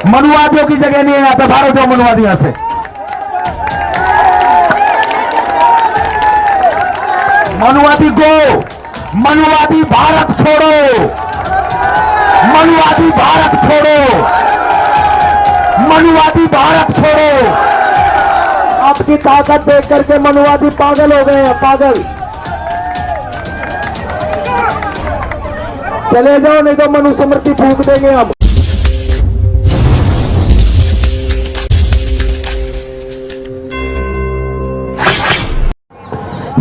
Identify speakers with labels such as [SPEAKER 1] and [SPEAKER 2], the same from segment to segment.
[SPEAKER 1] मनुवादियों की जगह नहीं है यहां पे, बाहर जाओ मनुवादी यहां से। मनुवादी गो, मनुवादी भारत छोड़ो, मनुवादी भारत छोड़ो, मनुवादी भारत छोड़ो। आपकी ताकत देख करके मनुवादी पागल हो गए हैं, पागल। चले जाओ नहीं तो मनुस्मृति फूंक देंगे हम।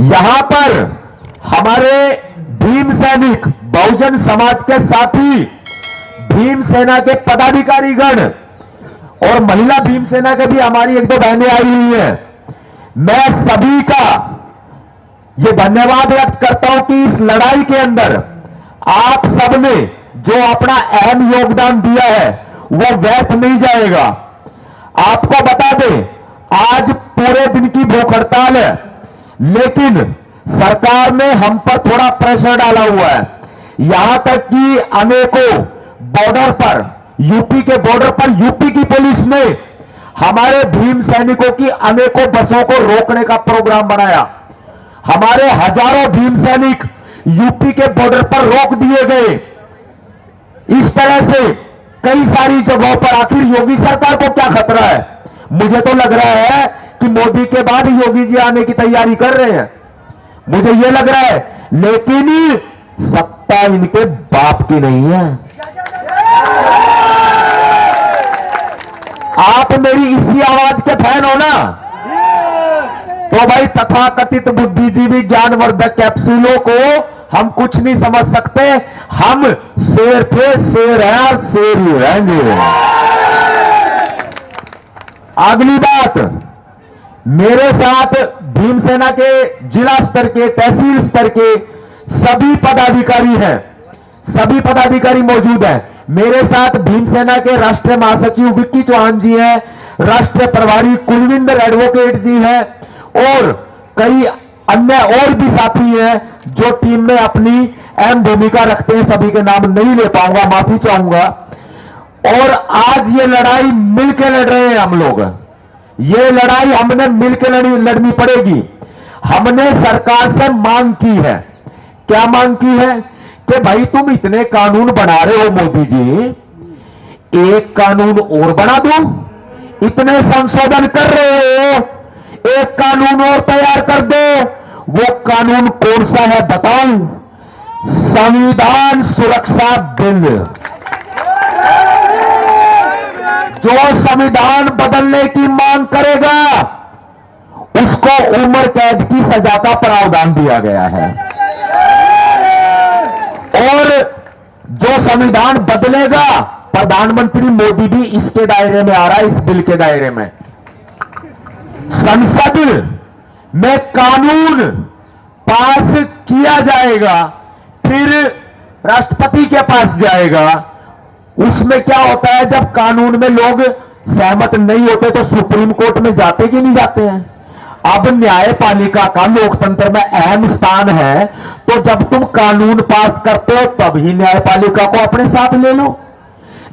[SPEAKER 1] यहां पर हमारे भीम सैनिक, बहुजन समाज के साथी, भीम सेना के पदाधिकारीगण और महिला भीम सेना के भी हमारी एक दो बहनें आई हुई हैं। मैं सभी का यह धन्यवाद व्यक्त करता हूं कि इस लड़ाई के अंदर आप सबने जो अपना अहम योगदान दिया है वो व्यर्थ नहीं जाएगा। आपको बता दें, आज पूरे दिन की भूख हड़ताल है, लेकिन सरकार ने हम पर थोड़ा प्रेशर डाला हुआ है। यहां तक कि अनेकों बॉर्डर पर, यूपी के बॉर्डर पर यूपी की पुलिस ने हमारे भीम सैनिकों की अनेकों बसों को रोकने का प्रोग्राम बनाया। हमारे हजारों भीम सैनिक यूपी के बॉर्डर पर रोक दिए गए। इस तरह से कई सारी जगहों पर आखिर योगी सरकार को क्या खतरा है? मुझे तो लग रहा है कि मोदी के बाद योगी जी आने की तैयारी कर रहे हैं, मुझे यह लग रहा है। लेकिन सत्ता इनके बाप की नहीं है। आप मेरी इसी आवाज के फैन हो ना, तो भाई तथाकथित बुद्धिजीवी ज्ञानवर्धक कैप्सूलों को हम कुछ नहीं समझ सकते। हम शेर थे, शेर हैं और शेर ही रहेंगे। अगली बात, मेरे साथ भीम सेना के जिला स्तर के, तहसील स्तर के सभी पदाधिकारी हैं, सभी पदाधिकारी मौजूद हैं। मेरे साथ भीम सेना के राष्ट्रीय महासचिव विक्की चौहान जी हैं, राष्ट्रीय प्रभारी कुलविंदर एडवोकेट जी हैं और कई अन्य और भी साथी हैं जो टीम में अपनी अहम भूमिका रखते हैं। सभी के नाम नहीं ले पाऊंगा, माफी चाहूंगा। और आज ये लड़ाई मिलकर लड़ रहे हैं हम लोग। ये लड़ाई हमने मिलकर लड़नी पड़ेगी। हमने सरकार से मांग की है। क्या मांग की है? कि भाई तुम इतने कानून बना रहे हो मोदी जी, एक कानून और बना दो। इतने संशोधन कर रहे हो, एक कानून और तैयार कर दो। वो कानून कौन सा है बताऊं? संविधान सुरक्षा बिल। जो संविधान बदलने की मांग करेगा उसको उम्र कैद की सजा का प्रावधान दिया गया है। और जो संविधान बदलेगा, प्रधानमंत्री मोदी भी इसके दायरे में आ रहा है, इस बिल के दायरे में। संसद में कानून पास किया जाएगा, फिर राष्ट्रपति के पास जाएगा। उसमें क्या होता है, जब कानून में लोग सहमत नहीं होते तो सुप्रीम कोर्ट में जाते कि नहीं जाते हैं। अब न्यायपालिका का लोकतंत्र में अहम स्थान है, तो जब तुम कानून पास करते हो तभी न्यायपालिका को अपने साथ ले लो।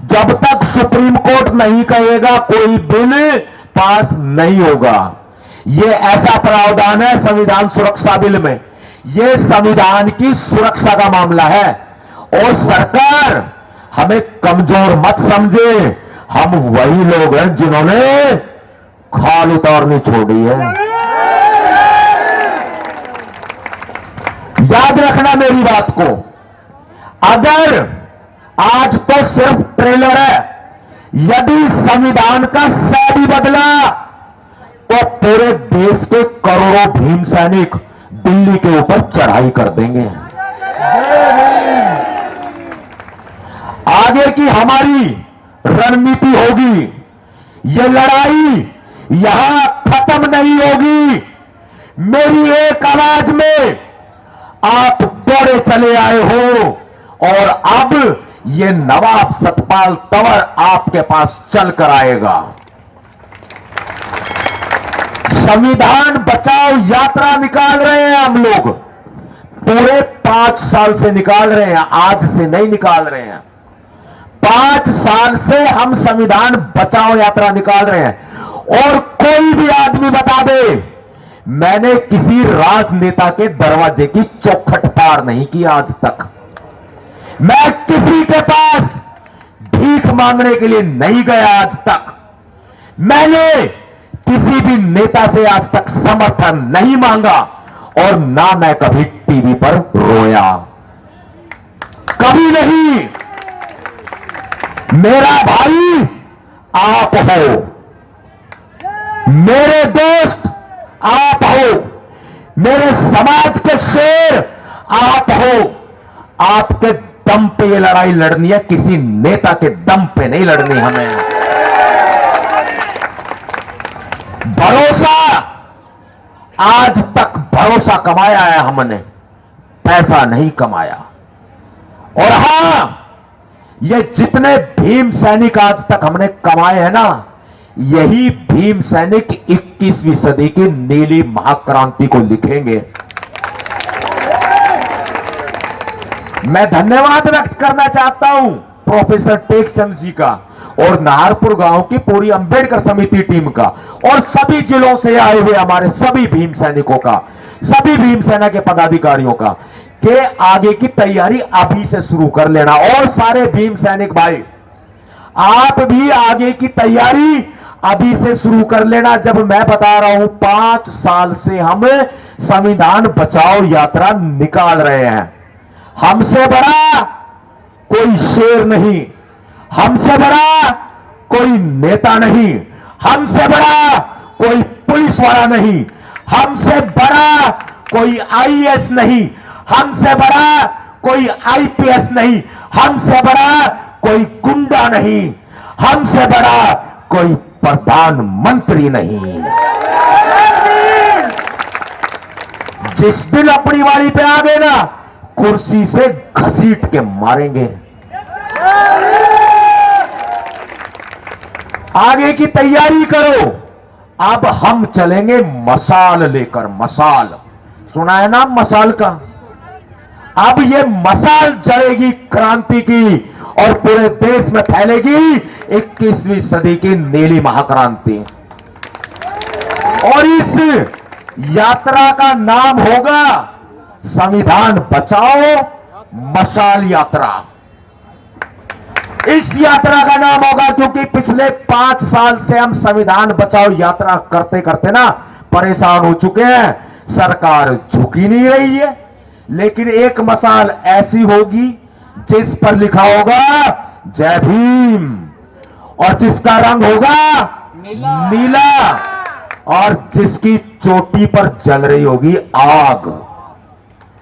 [SPEAKER 1] जब तक सुप्रीम कोर्ट नहीं कहेगा कोई बिल पास नहीं होगा। यह ऐसा प्रावधान है संविधान सुरक्षा बिल में। यह संविधान की सुरक्षा का मामला है और सरकार हमें कमजोर मत समझे। हम वही लोग हैं जिन्होंने खाल उतारनी छोड़ी है। याद रखना मेरी बात को। अगर आज तो सिर्फ ट्रेलर है, यदि संविधान का सा भी बदला तो पूरे देश के करोड़ों भीम सैनिक दिल्ली के ऊपर चढ़ाई कर देंगे। आगे की हमारी रणनीति होगी। यह लड़ाई यहां खत्म नहीं होगी। मेरी एक आवाज में आप दौड़े चले आए हो और अब यह नवाब सतपाल तंवर आपके पास चलकर आएगा। संविधान बचाओ यात्रा निकाल रहे हैं हम लोग, पूरे 5 साल से निकाल रहे हैं, आज से नहीं निकाल रहे हैं। 5 साल से हम संविधान बचाओ यात्रा निकाल रहे हैं और कोई भी आदमी बता दे मैंने किसी राजनेता के दरवाजे की चौखट पार नहीं की आज तक। मैं किसी के पास भीख मांगने के लिए नहीं गया आज तक। मैंने किसी भी नेता से आज तक समर्थन नहीं मांगा और ना मैं कभी टीवी पर रोया, कभी नहीं। मेरा भाई आप हो, मेरे दोस्त आप हो, मेरे समाज के शेर आप हो। आपके दम पे ये लड़ाई लड़नी है, किसी नेता के दम पे नहीं लड़नी हमें। भरोसा, आज तक भरोसा कमाया है हमने, पैसा नहीं कमाया। और हां, ये जितने भीम सैनिक आज तक हमने कमाए हैं ना, यही भीम सैनिक 21वीं सदी की नीली महाक्रांति को लिखेंगे। मैं धन्यवाद व्यक्त करना चाहता हूं प्रोफेसर टेकचंद जी का और नाहरपुर गांव की पूरी अंबेडकर समिति टीम का और सभी जिलों से आए हुए हमारे सभी भीम सैनिकों का, सभी भीम सेना के पदाधिकारियों का, कि आगे की तैयारी अभी से शुरू कर लेना। और सारे भीम सैनिक भाई, आप भी आगे की तैयारी अभी से शुरू कर लेना। जब मैं बता रहा हूं 5 साल से हम संविधान बचाओ यात्रा निकाल रहे हैं। हमसे बड़ा कोई शेर नहीं, हमसे बड़ा कोई नेता नहीं, हमसे बड़ा कोई पुलिस वाला नहीं, हमसे बड़ा कोई आईएएस नहीं, हमसे बड़ा कोई आईपीएस नहीं, हमसे बड़ा कोई गुंडा नहीं, हमसे बड़ा कोई प्रधानमंत्री नहीं। जिस दिन अपनी वाली पे आ गए ना, कुर्सी से घसीट के मारेंगे। आगे की तैयारी करो। अब हम चलेंगे मशाल लेकर। मशाल सुना है नाम मशाल का? अब ये मशाल जलेगी क्रांति की और पूरे देश में फैलेगी 21वीं सदी की नीली महाक्रांति। और इस यात्रा का नाम होगा संविधान बचाओ मशाल यात्रा। इस यात्रा का नाम होगा क्योंकि पिछले 5 साल से हम संविधान बचाओ यात्रा करते करते ना परेशान हो चुके हैं। सरकार झुकी नहीं रही है, लेकिन एक मशाल ऐसी होगी जिस पर लिखा होगा जय भीम और जिसका रंग होगा नीला और जिसकी चोटी पर जल रही होगी आग।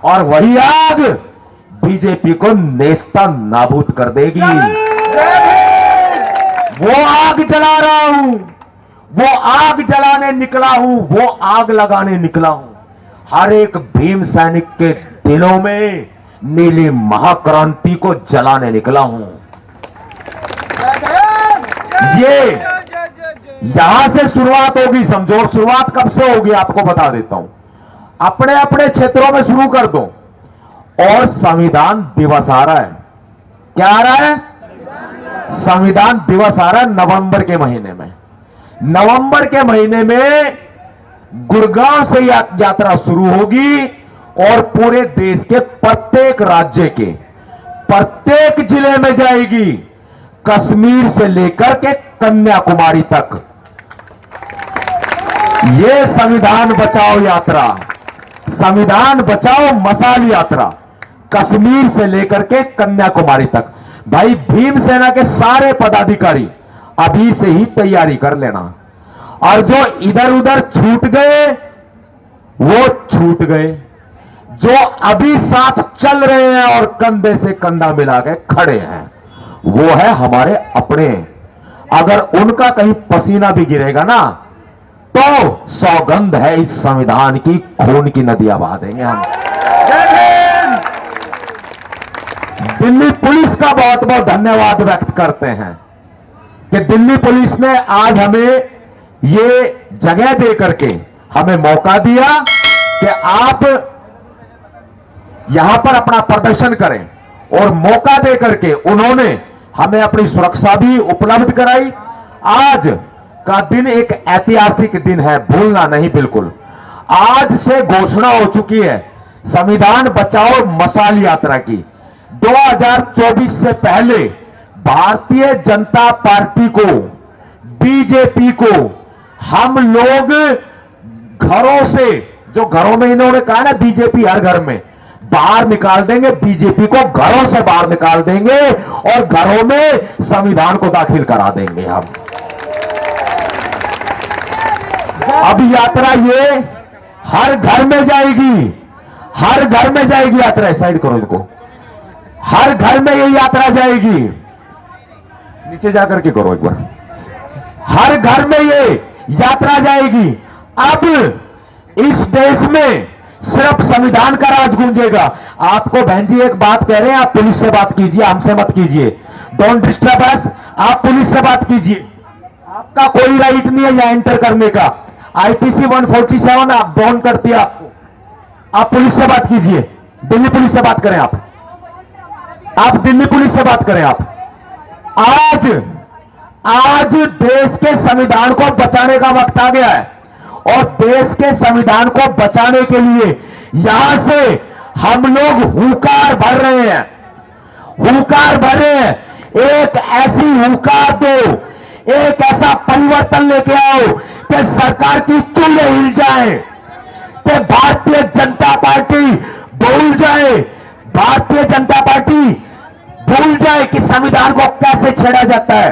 [SPEAKER 1] और वही आग बीजेपी को नेस्ता नाबूद कर देगी। वो आग जला रहा हूं, वो आग जलाने निकला हूं, वो आग लगाने निकला हूं। हर एक भीम सैनिक के दिलों में नीली महाक्रांति को जलाने निकला हूं। ये यहां से शुरुआत होगी, समझो। और शुरुआत कब से होगी आपको बता देता हूं। अपने अपने क्षेत्रों में शुरू कर दो। और संविधान दिवस आ रहा है। क्या आ रहा है? संविधान दिवस आ रहा है नवंबर के महीने में। नवंबर के महीने में गुड़गांव से यात्रा शुरू होगी और पूरे देश के प्रत्येक राज्य के प्रत्येक जिले में जाएगी, कश्मीर से लेकर के कन्याकुमारी तक। यह संविधान बचाओ यात्रा, संविधान बचाओ मशाल यात्रा, कश्मीर से लेकर के कन्याकुमारी तक। भाई भीम सेना के सारे पदाधिकारी अभी से ही तैयारी कर लेना। और जो इधर उधर छूट गए वो छूट गए, जो अभी साथ चल रहे हैं और कंधे से कंधा मिला के खड़े हैं, वो है हमारे अपने। अगर उनका कहीं पसीना भी गिरेगा ना तो सौगंध है इस संविधान की, खून की नदियां बहा देंगे हम। दिल्ली पुलिस का बहुत बहुत धन्यवाद व्यक्त करते हैं कि दिल्ली पुलिस ने आज हमें ये जगह दे करके हमें मौका दिया कि आप यहां पर अपना प्रदर्शन करें। और मौका दे करके उन्होंने हमें अपनी सुरक्षा भी उपलब्ध कराई। आज का दिन एक ऐतिहासिक दिन है, भूलना नहीं बिल्कुल। आज से घोषणा हो चुकी है संविधान बचाओ मशाल यात्रा की। 2024 से पहले भारतीय जनता पार्टी को, बीजेपी को हम लोग घरों से, जो घरों में इन्होंने कहा ना बीजेपी हर घर में, बाहर निकाल देंगे। बीजेपी को घरों से बाहर निकाल देंगे और घरों में संविधान को दाखिल करा देंगे हम। अब यात्रा ये हर घर में जाएगी, हर घर में जाएगी यात्रा। साइड करो इनको। हर घर में ये यात्रा जाएगी, नीचे जाकर के करो एक बार। हर घर में ये यात्रा जाएगी। अब इस देश में सिर्फ संविधान का राज गूंजेगा। आपको बहन जी एक बात कह रहे हैं, आप पुलिस से बात कीजिए, हमसे मत कीजिए। Don't disturb us. आप पुलिस से बात कीजिए, आपका कोई राइट नहीं है यहां एंटर करने का। आईपीसी 147 आप बॉन्ड करती है आपको। आप पुलिस से बात कीजिए, दिल्ली पुलिस से बात करें आप दिल्ली पुलिस से बात करें आप। आज देश के संविधान को बचाने का वक्त आ गया है और देश के संविधान को बचाने के लिए यहां से हम लोग हुंकार भर रहे हैं, हुंकार भर रहे हैं। एक ऐसी हुंकार दो, एक ऐसा परिवर्तन लेके आओ कि सरकार की चूल्हे हिल जाए, कि भारतीय जनता पार्टी भूल जाए, भारतीय जनता पार्टी भूल जाए कि संविधान को कैसे छेड़ा जाता है,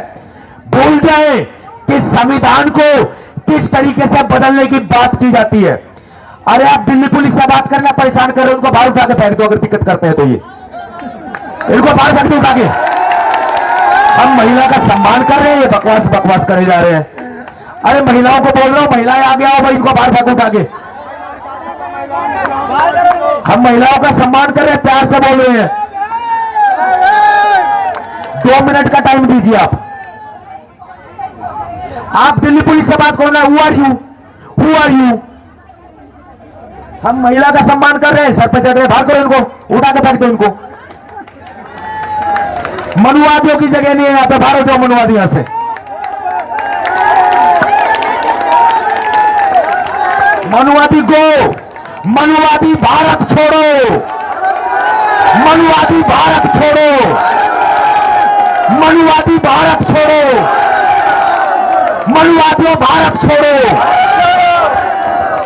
[SPEAKER 1] भूल जाए कि संविधान को किस तरीके से बदलने की बात की जाती है। अरे आप दिल्ली पुलिस से बात करना परेशान कर रहे हो, उनको बाहर उठा के फेंक दो अगर दिक्कत करते हैं तो। ये इनको बाहर फेंक दो उठा के। हम महिला का सम्मान कर रहे हैं, ये बकवास करे जा रहे हैं। अरे महिलाओं को बोल रहा हूं, महिलाएं आ गया हो भाई, इनको बाहर फेंको उठा के। हम महिलाओं का सम्मान कर रहे हैं, प्यार से बोल रहे हैं। 2 मिनट का टाइम दीजिए आप दिल्ली पुलिस से बात करो ना। Who are you? हम महिला का सम्मान कर रहे हैं, सर पे चढ़ रहे, बाहर करो इनको, उठा के फेंक दो इनको। मनुवादियों की जगह नहीं है यहां पे, बाहर हो जाओ मनुवादी यहां से। मनुवादी गो, मनुवादी भारत छोड़ो, मनुवादी भारत छोड़ो, मनुवादी भारत छोड़ो, मनुवादियों भारत छोड़ो,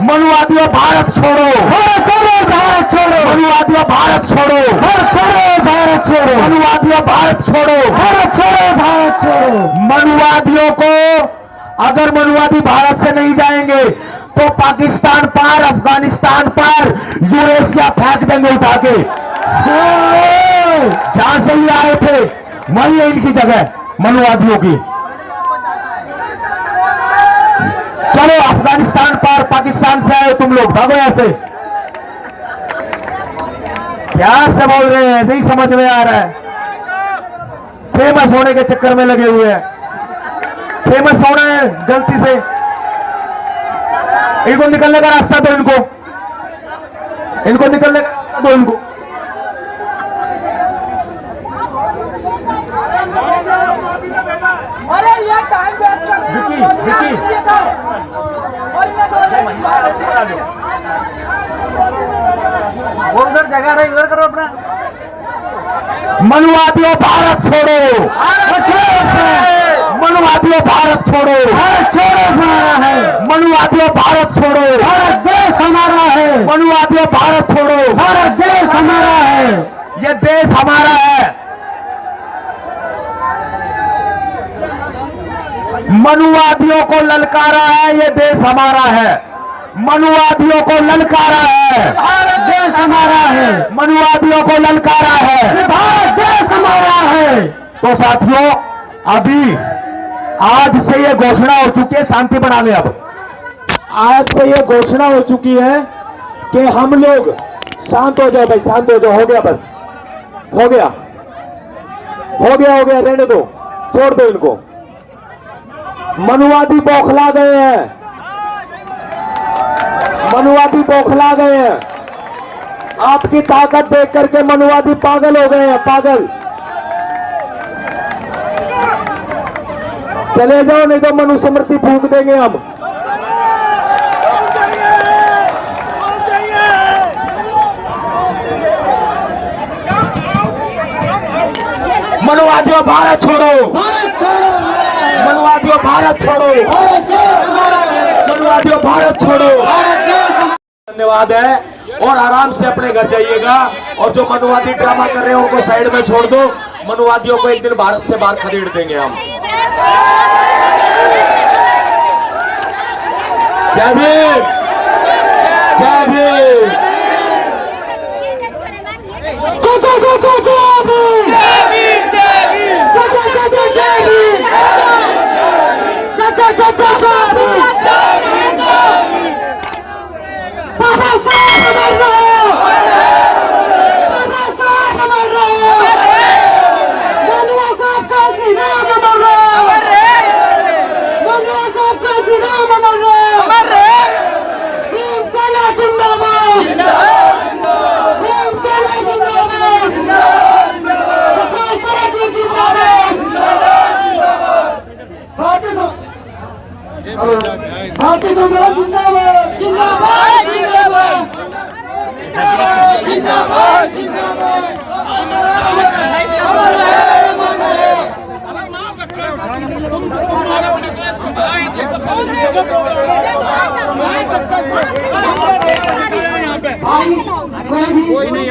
[SPEAKER 1] मनुवादियों भारत छोड़ो, भारत छोड़ो, मनुवादियों भारत छोड़ो, भारत छोड़ो, मनुवादियों भारत छोड़ो, भारत छोड़ो, भारत छोड़ो। मनुवादियों को अगर मनुवादी भारत से नहीं जाएंगे तो पाकिस्तान पार, अफगानिस्तान पार, यूरेशिया फेंक देंगे उठा के। जहां से ही आए थे वही है इनकी जगह मनुवादियों की। चलो अफगानिस्तान पार, पाकिस्तान से आए तुम लोग, भागो यहां से। प्यार से बोल रहे हैं, नहीं समझ में आ रहा है। फेमस होने के चक्कर में लगे हुए हैं, फेमस होना है गलती से। इनको निकलने का रास्ता दो, इनको निकलने का रास्ता दो इनको। विकी वो उधर जगह है, उधर करो अपना। मनुवादियों भारत छोड़ो, मनुवादियों भारत छोड़ो, भारत छोड़ो हमारा है, मनुवादियों भारत छोड़ो, भारत देश हमारा है, मनुवादियों भारत छोड़ो, भारत देश हमारा है, ये देश हमारा है। मनुवादियों को ललकारा है, ये देश हमारा है। मनुवादियों को ललकारा है, भारत देश हमारा है। मनुवादियों को ललकारा है, भारत देश हमारा है। तो साथियों अभी आज से ये घोषणा हो चुकी है, शांति बना ले। अब आज से ये घोषणा हो चुकी है कि हम लोग, शांत हो जाओ भाई, शांत हो जाओ, हो गया बस, हो गया, हो गया, हो गया, रहने दो, छोड़ दो इनको। मनुवादी बौखला गए हैं, मनुवादी बौखला गए हैं। आपकी ताकत देख करके मनुवादी पागल हो गए हैं, पागल। चले जाओ, नहीं तो मनुस्मृति फूंक देंगे हम। मनुवादियों भारत छोड़ो, मनुवादियों भारत छोड़ो, मनुवादियों भारत छोड़ो। धन्यवाद है और आराम से अपने घर जाइएगा। और जो मनुवादी ड्रामा कर रहे हैं उनको साइड में छोड़ दो। मनुवादियों को एक दिन भारत से बाहर खदेड़ देंगे हम। जय भीम, जय भीम,
[SPEAKER 2] बाबा साहब अमर रहो, बाबा साहब अमर रहो, मनुआ साहब का जिनाम अमर रहो, मनुआ साहब का जिनाम अमर रहो, भीम सेना जिंदाबाद, भीम सेना जिंदाबाद, सरदार कराची जिंदाबाद, भारतीय संविधान जिंदाबाद, जिंदाबाद, जिंदाबाद, जिंदाबाद, जिंदाबाद, कोई नहीं